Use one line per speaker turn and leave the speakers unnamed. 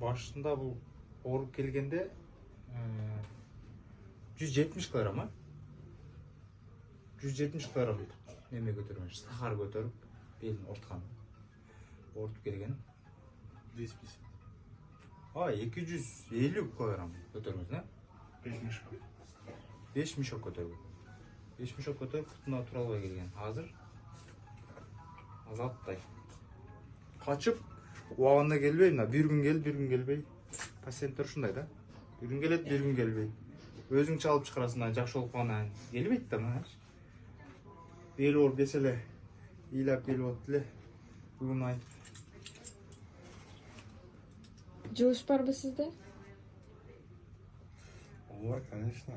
башында бұл ооруп келгенде 170 килограмм, 170 килограмм неме көтөргөн, сахар көтөрүп, белин орткан. Ооруп келген.
250.
250 килограмм көтөргөн,
5 мешок.
5 мешок көтөргөн. 5 мешок көтөрүп, кутуна тура албай келген. Азыр азаттай. Качып, убагында келбей, мына бир күн келип, бир күн келбей. Пациенттер ушундай да. Бир күн келет, бир күн келбей. Өзүң чалып чыгарасың, жакшы болуп калган келбейт да мына. Бел ооруп келсе эле, ыйлап келип атты эле. Бүгүн айтып.
Жугуш барбы сизде?
Ооба, конечно.